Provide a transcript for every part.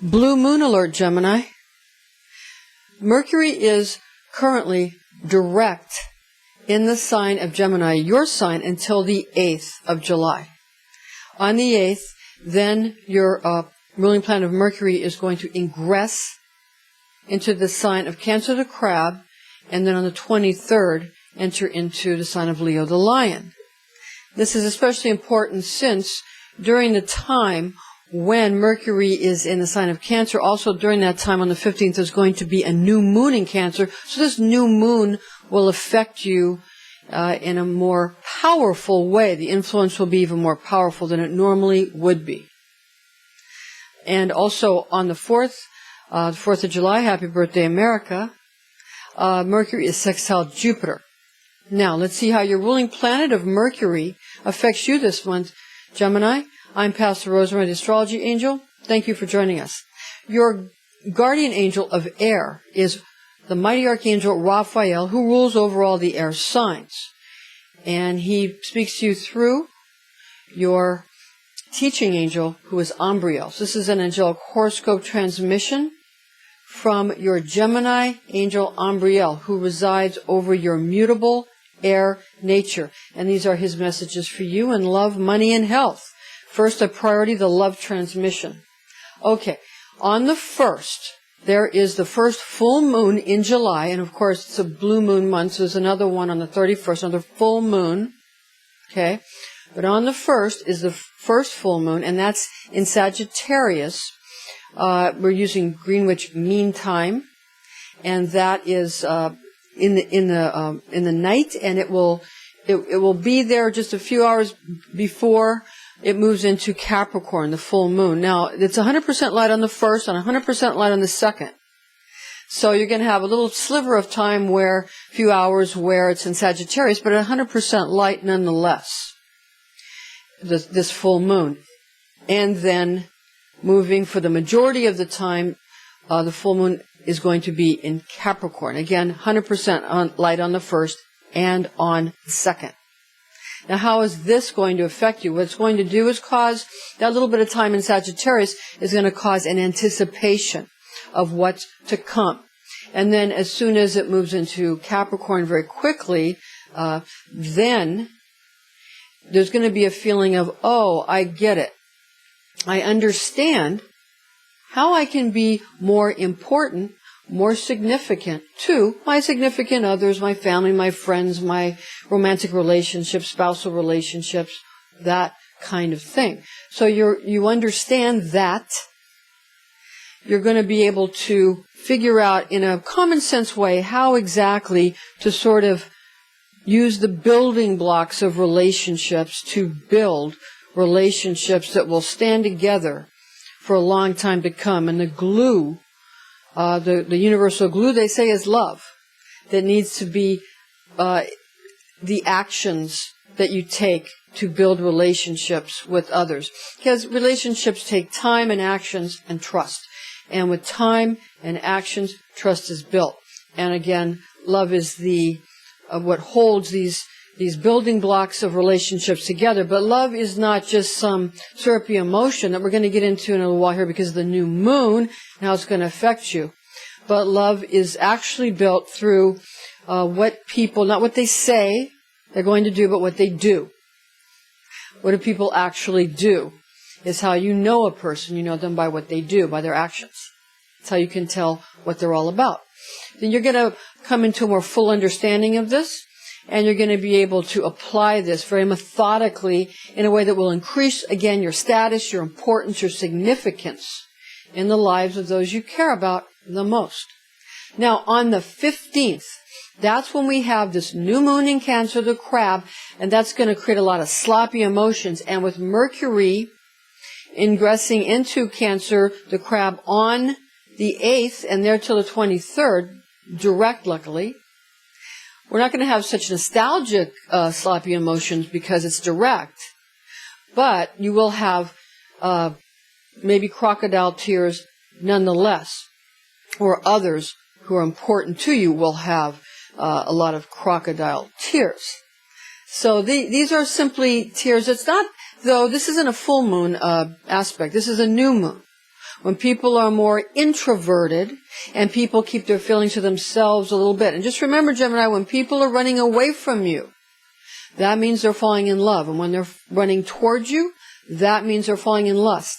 Blue moon alert, Gemini. Mercury is currently direct in the sign of Gemini, your sign, until the 8th of July. On the 8th, then your ruling planet of Mercury is going to ingress into the sign of Cancer the Crab, and then on the 23rd, enter into the sign of Leo the Lion. This is especially important since during the time when Mercury is in the sign of Cancer, also during that time on the 15th, there's going to be a new moon in Cancer. So this new moon will affect you in a more powerful way. The influence will be even more powerful than it normally would be. And also on the 4th of July, happy birthday, America, Mercury is sextile Jupiter. Now, let's see how your ruling planet of Mercury affects you this month, Gemini. I'm Pastor Rosemary, the Astrology Angel. Thank you for joining us. Your guardian angel of air is the mighty archangel Raphael, who rules over all the air signs. And he speaks to you through your teaching angel, who is Umbriel. So this is an angelic horoscope transmission from your Gemini angel Umbriel, who resides over your mutable air nature. And these are his messages for you in love, money, and health. First, a priority, the love transmission. Okay, on the 1st, there is the first full moon in July, and of course it's a blue moon month, so there's another one on the 31st, another full moon. Okay, but on the 1st is the first full moon, and that's in Sagittarius. We're using Greenwich Mean Time, and that is in the night, and it will be there just a few hours before it moves into Capricorn, the full moon. Now, it's 100% light on the 1st and 100% light on the 2nd. So you're going to have a little sliver of time where, a few hours where it's in Sagittarius, but 100% light nonetheless, this full moon. And then moving for the majority of the time, the full moon is going to be in Capricorn. Again, 100% light on the 1st and on the 2nd. Now, how is this going to affect you? What it's going to do is cause, that little bit of time in Sagittarius is going to cause an anticipation of what's to come. And then as soon as it moves into Capricorn very quickly, then there's going to be a feeling of, oh, I get it. I understand how I can be more important, more significant to my significant others, my family, my friends, my romantic relationships, spousal relationships, that kind of thing. So you understand that. You're going to be able to figure out in a common sense way how exactly to sort of use the building blocks of relationships to build relationships that will stand together for a long time to come. And the glue, the universal glue, they say, is love. That needs to be the actions that you take to build relationships with others. Because relationships take time and actions and trust. And with time and actions, trust is built. And again, love is the what holds these building blocks of relationships together. But love is not just some syrupy emotion that we're going to get into in a little while here because of the new moon and how it's going to affect you. But love is actually built through what people, not what they say they're going to do, but what they do. What do people actually do? Is how you know a person. You know them by what they do, by their actions. That's how you can tell what they're all about. Then you're going to come into a more full understanding of this, and you're going to be able to apply this very methodically in a way that will increase, again, your status, your importance, your significance in the lives of those you care about the most. Now, on the 15th, that's when we have this new moon in Cancer, the crab, and that's going to create a lot of sloppy emotions. And with Mercury ingressing into Cancer, the crab, on the 8th and there till the 23rd, direct, luckily, we're not going to have such nostalgic sloppy emotions because it's direct, but you will have maybe crocodile tears nonetheless, or others who are important to you will have a lot of crocodile tears. So these are simply tears. It's not, though, this isn't a full moon aspect. This is a new moon, when people are more introverted and people keep their feelings to themselves a little bit. And just remember, Gemini, when people are running away from you, that means they're falling in love. And when they're running towards you, that means they're falling in lust.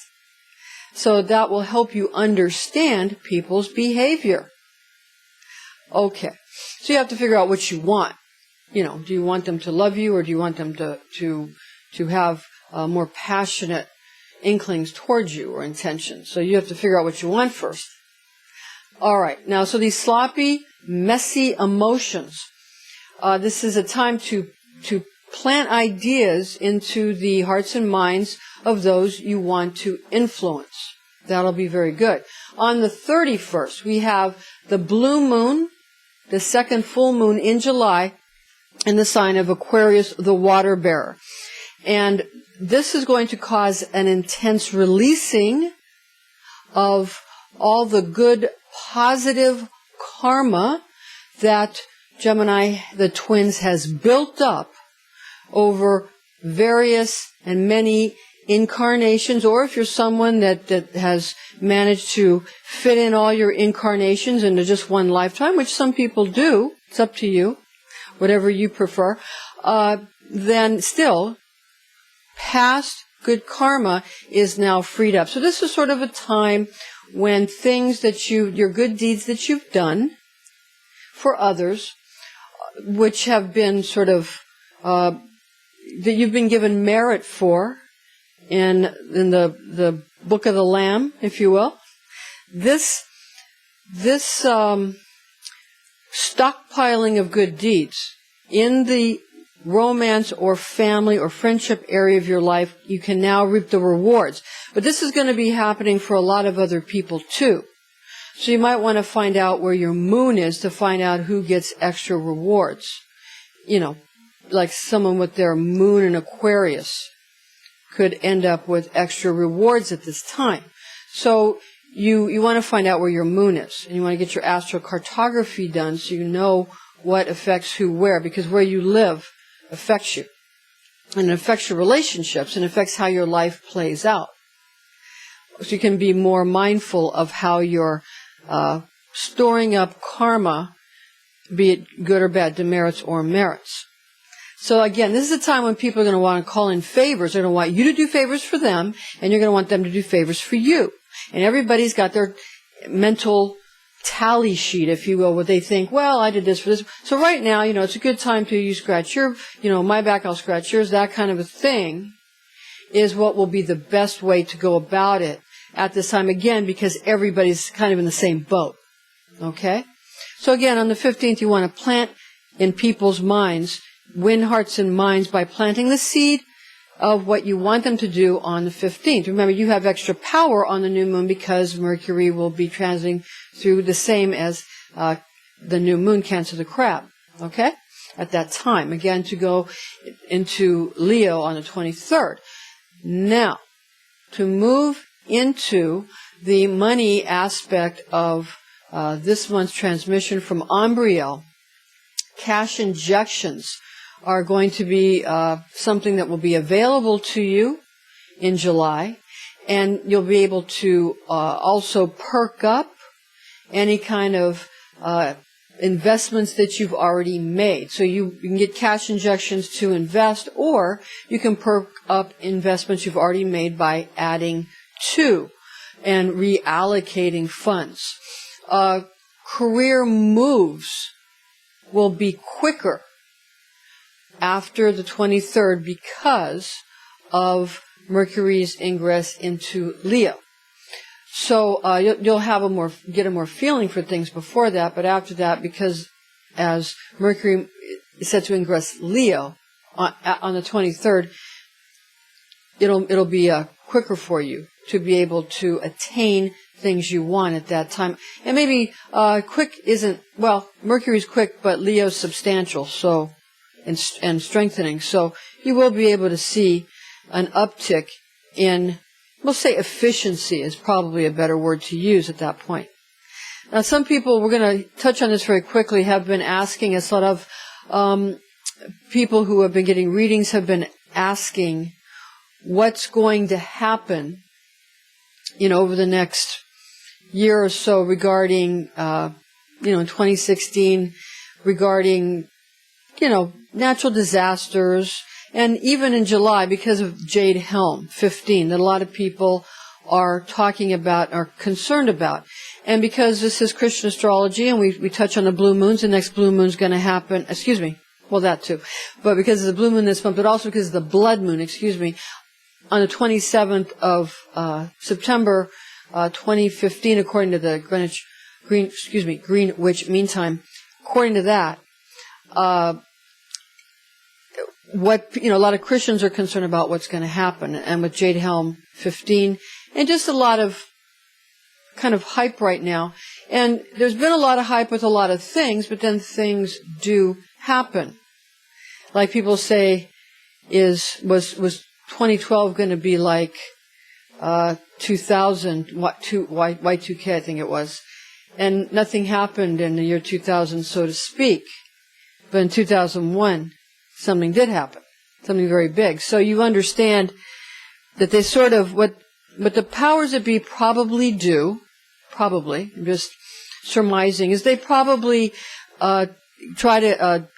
So that will help you understand people's behavior. Okay. So you have to figure out what you want. You know, do you want them to love you, or do you want them to have more passionate inklings towards you or intentions? So you have to figure out what you want first. All right. Now, so these sloppy, messy emotions. This is a time to plant ideas into the hearts and minds of those you want to influence. That'll be very good. On the 31st, we have the blue moon, the second full moon in July, in the sign of Aquarius, the water bearer. And this is going to cause an intense releasing of all the good, positive karma that Gemini, the twins, has built up over various and many incarnations, or if you're someone that has managed to fit in all your incarnations into just one lifetime, which some people do, it's up to you, whatever you prefer, then still, past good karma is now freed up. So this is sort of a time when things that your good deeds that you've done for others, which have been sort of, that you've been given merit for, in the Book of the Lamb, if you will. This stockpiling of good deeds in the romance or family or friendship area of your life, you can now reap the rewards. But this is going to be happening for a lot of other people too. So you might want to find out where your moon is to find out who gets extra rewards. You know, like someone with their moon in Aquarius could end up with extra rewards at this time. So you want to find out where your moon is, and you want to get your astrocartography done so you know what affects who where, because where you live affects you, and it affects your relationships, and affects how your life plays out. So you can be more mindful of how you're storing up karma, be it good or bad, demerits or merits. So again, this is a time when people are going to want to call in favors. They're going to want you to do favors for them, and you're going to want them to do favors for you. And everybody's got their mental tally sheet, if you will, where they think, well, I did this for this. So right now, it's a good time to you scratch your, my back, I'll scratch yours, that kind of a thing is what will be the best way to go about it at this time, again, because everybody's kind of in the same boat. Okay? So again, on the 15th, you want to plant in people's minds, win hearts and minds by planting the seed of what you want them to do on the 15th. Remember, you have extra power on the new moon because Mercury will be transiting through the same as the new moon Cancer the Crab, okay, at that time. Again, to go into Leo on the 23rd. Now, to move into the money aspect of this month's transmission from Umbriel, cash injections are going to be something that will be available to you in July, and you'll be able to also perk up any kind of investments that you've already made. So you can get cash injections to invest, or you can perk up investments you've already made by adding to and reallocating funds. Career moves will be quicker after the 23rd because of Mercury's ingress into Leo. So you'll have get a more feeling for things before that, but after that, because as Mercury is set to ingress Leo on the 23rd, it'll be quicker for you to be able to attain things you want at that time. And maybe quick isn't, well, Mercury's quick, but Leo's substantial, so and strengthening. So you will be able to see an uptick in, we'll say efficiency is probably a better word to use at that point. Now, some people, we're going to touch on this very quickly, have been asking us, a lot of people who have been getting readings have been asking what's going to happen over the next year or so regarding, in 2016, regarding, natural disasters, and even in July because of JADE HELM 15 that a lot of people are talking about, are concerned about. And because this is Christian astrology and we touch on the blue moons, the next blue moon's going to happen, well, that too. But because of the blue moon this month, but also because of the blood moon, on the 27th of September 2015, according to the Greenwich Mean Time, according to that, a lot of Christians are concerned about what's going to happen, and with JADE HELM 15, and just a lot of kind of hype right now. And there's been a lot of hype with a lot of things, but then things do happen. Like people say, was 2012 going to be like 2000, Y2K, I think it was. And nothing happened in the year 2000, so to speak. But in 2001, something did happen, something very big. So you understand that they sort of, what the powers that be probably do, I'm just surmising, is they probably try to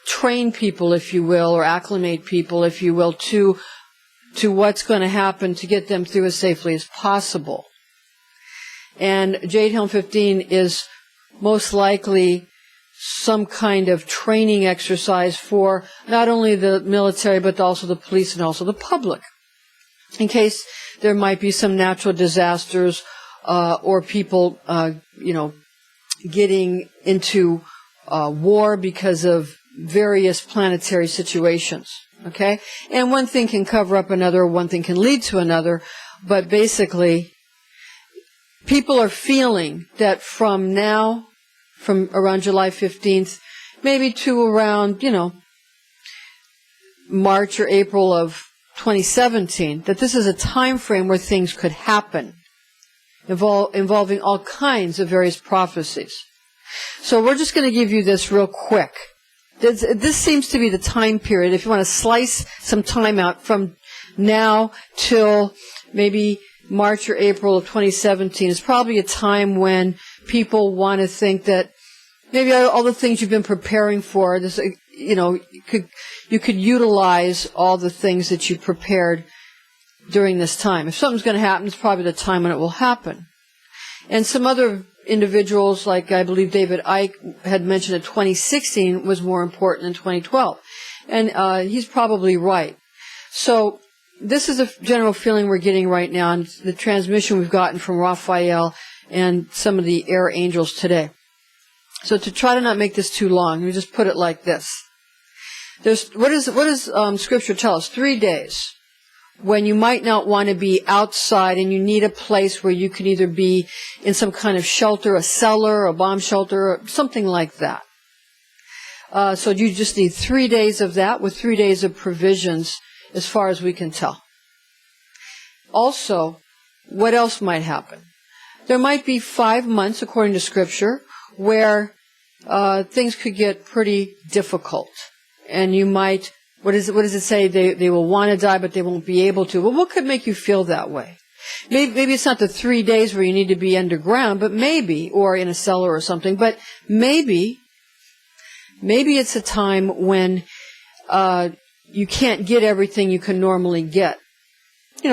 train people, if you will, or acclimate people, if you will, to what's going to happen to get them through as safely as possible. And JADE HELM 15 is most likely some kind of training exercise for not only the military, but also the police and also the public, in case there might be some natural disasters or people, getting into war because of various planetary situations. Okay? And one thing can cover up another, one thing can lead to another, but basically, people are feeling that from around July 15th, maybe to around, March or April of 2017, that this is a time frame where things could happen, involving all kinds of various prophecies. So we're just going to give you this real quick. This seems to be the time period, if you want to slice some time out from now till maybe March or April of 2017, it's probably a time when people want to think that maybe all the things you've been preparing for, this, you could utilize all the things that you prepared during this time. If something's going to happen, it's probably the time when it will happen. And some other individuals, like I believe David Icke had mentioned that 2016 was more important than 2012. And he's probably right. So this is a general feeling we're getting right now, and the transmission we've gotten from Raphael and some of the air angels today. So to try to not make this too long, we just put it like this. What does Scripture tell us? 3 days when you might not want to be outside and you need a place where you can either be in some kind of shelter, a cellar, a bomb shelter, or something like that. So you just need 3 days of that with 3 days of provisions as far as we can tell. Also, what else might happen? There might be 5 months, according to Scripture, where things could get pretty difficult. And you might, what does it say? They will want to die, but they won't be able to. Well, what could make you feel that way? Maybe it's not the 3 days where you need to be underground, but maybe, or in a cellar or something, but maybe it's a time when you can't get everything you can normally get.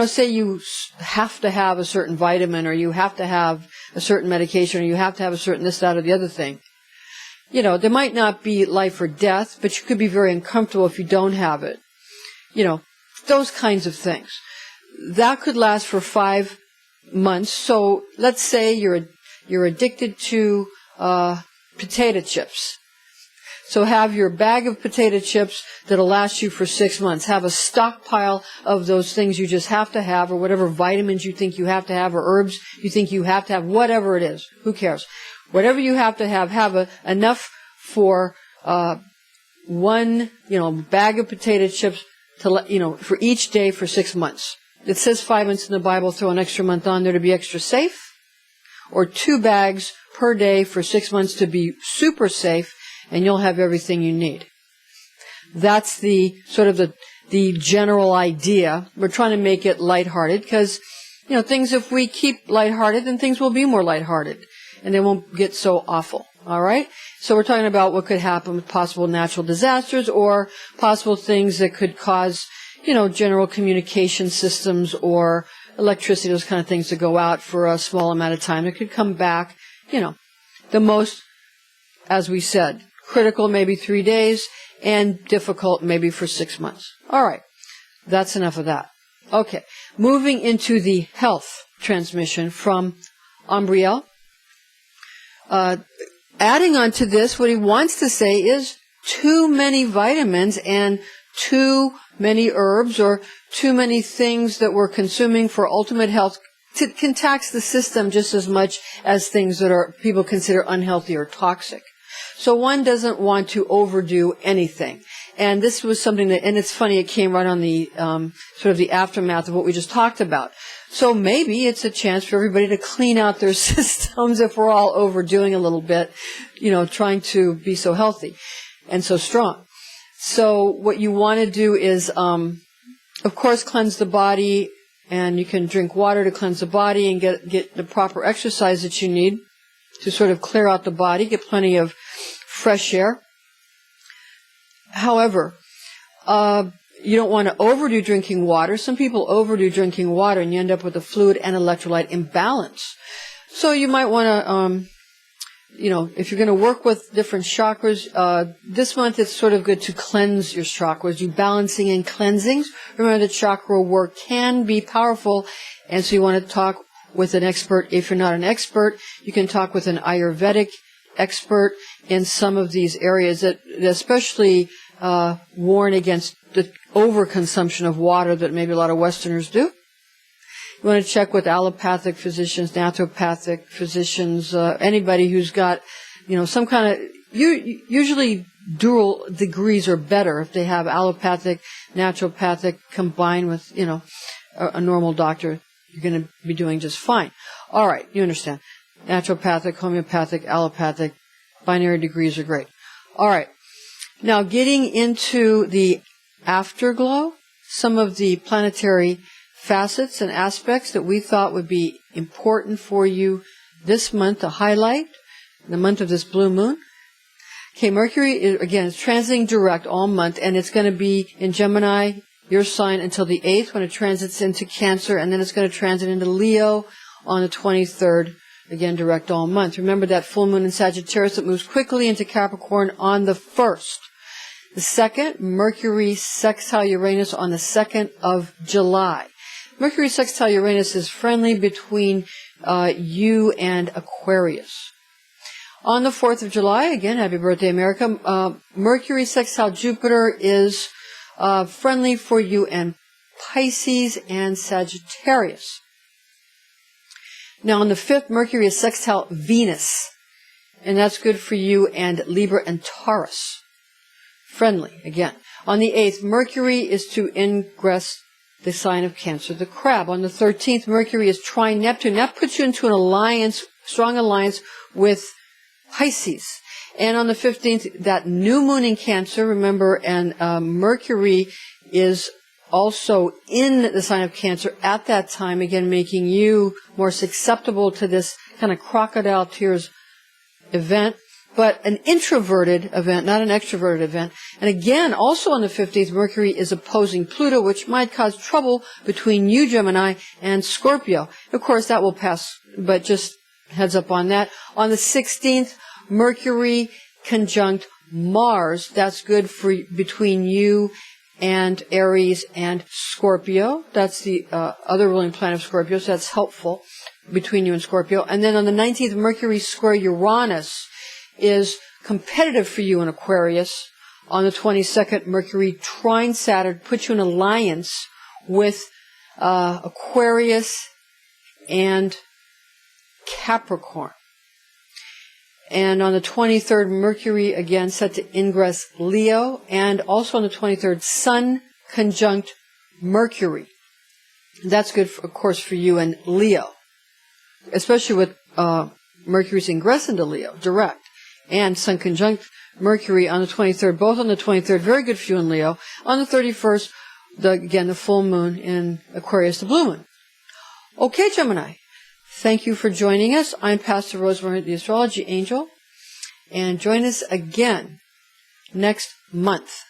Say you have to have a certain vitamin, or you have to have a certain medication, or you have to have a certain this, that, or the other thing. There might not be life or death, but you could be very uncomfortable if you don't have it. Those kinds of things. That could last for 5 months. So let's say you're addicted to potato chips. So have your bag of potato chips that'll last you for 6 months. Have a stockpile of those things you just have to have, or whatever vitamins you think you have to have, or herbs you think you have to have, whatever it is. Who cares? Whatever you have to have enough for one, bag of potato chips to, for each day for 6 months. It says 5 months in the Bible. Throw an extra month on there to be extra safe, or 2 bags per day for 6 months to be super safe, and you'll have everything you need. That's the sort of the general idea. We're trying to make it lighthearted because, things, if we keep lighthearted, then things will be more lighthearted, and they won't get so awful. All right? So we're talking about what could happen with possible natural disasters or possible things that could cause, general communication systems or electricity, those kind of things to go out for a small amount of time. It could come back, the most, as we said, critical maybe 3 days and difficult maybe for 6 months. All right. That's enough of that. Okay. Moving into the health transmission from Umbriel. Adding on to this, what he wants to say is too many vitamins and too many herbs or too many things that we're consuming for ultimate health can tax the system just as much as things that are people consider unhealthy or toxic. So one doesn't want to overdo anything. And this was something that, and it's funny, it came right on the sort of the aftermath of what we just talked about. So maybe it's a chance for everybody to clean out their systems if we're all overdoing a little bit, trying to be so healthy and so strong. So what you want to do is, of course, cleanse the body, and you can drink water to cleanse the body and get the proper exercise that you need to sort of clear out the body, get plenty of fresh air. However, you don't want to overdo drinking water. Some people overdo drinking water, and you end up with a fluid and electrolyte imbalance. So you might want to, if you're going to work with different chakras, this month it's sort of good to cleanse your chakras, do balancing and cleansings. Remember that chakra work can be powerful, and so you want to talk with an expert. If you're not an expert, you can talk with an Ayurvedic expert in some of these areas that especially warn against the overconsumption of water that maybe a lot of Westerners do. You want to check with allopathic physicians, naturopathic physicians, anybody who's got, some kind of, usually dual degrees are better if they have allopathic, naturopathic combined with, a normal doctor. You're going to be doing just fine. All right, you understand. Naturopathic, homeopathic, allopathic, binary degrees are great. All right. Now, getting into the afterglow, some of the planetary facets and aspects that we thought would be important for you this month to highlight, the month of this blue moon. Okay, Mercury, again, is transiting direct all month, and it's going to be in Gemini, your sign, until the 8th when it transits into Cancer, and then it's going to transit into Leo on the 23rd, again, direct all month. Remember that full moon in Sagittarius that moves quickly into Capricorn on the 1st. The 2nd, Mercury sextile Uranus on the 2nd of July. Mercury sextile Uranus is friendly between you and Aquarius. On the 4th of July, again, happy birthday, America, Mercury sextile Jupiter is friendly for you and Pisces and Sagittarius. Now, on the 5th, Mercury is sextile Venus, and that's good for you and Libra and Taurus. Friendly, again. On the 8th, Mercury is to ingress the sign of Cancer, the crab. On the 13th, Mercury is trine Neptune. That puts you into an alliance, strong alliance with Pisces. And on the 15th, that new moon in Cancer, remember, and Mercury is also in the sign of Cancer at that time, again, making you more susceptible to this kind of crocodile tears event, but an introverted event, not an extroverted event. And again, also on the 15th, Mercury is opposing Pluto, which might cause trouble between you, Gemini, and Scorpio. Of course, that will pass, but just heads up on that. On the 16th, Mercury conjunct Mars. That's good for between you and Aries and Scorpio. That's the other ruling planet of Scorpio, so that's helpful between you and Scorpio. And then on the 19th, Mercury square Uranus is competitive for you in Aquarius. On the 22nd, Mercury trine Saturn puts you in alliance with Aquarius and Capricorn. And on the 23rd, Mercury again set to ingress Leo, and also on the 23rd, Sun conjunct Mercury. That's good, of course, for you and Leo, especially with Mercury's ingress into Leo, direct, and Sun conjunct Mercury on the 23rd, both on the 23rd, very good for you and Leo. On the 31st, again, the full moon in Aquarius, the blue moon. Okay, Gemini. Thank you for joining us. I'm Pastor Rosemary, the Astrology Angel. And join us again next month.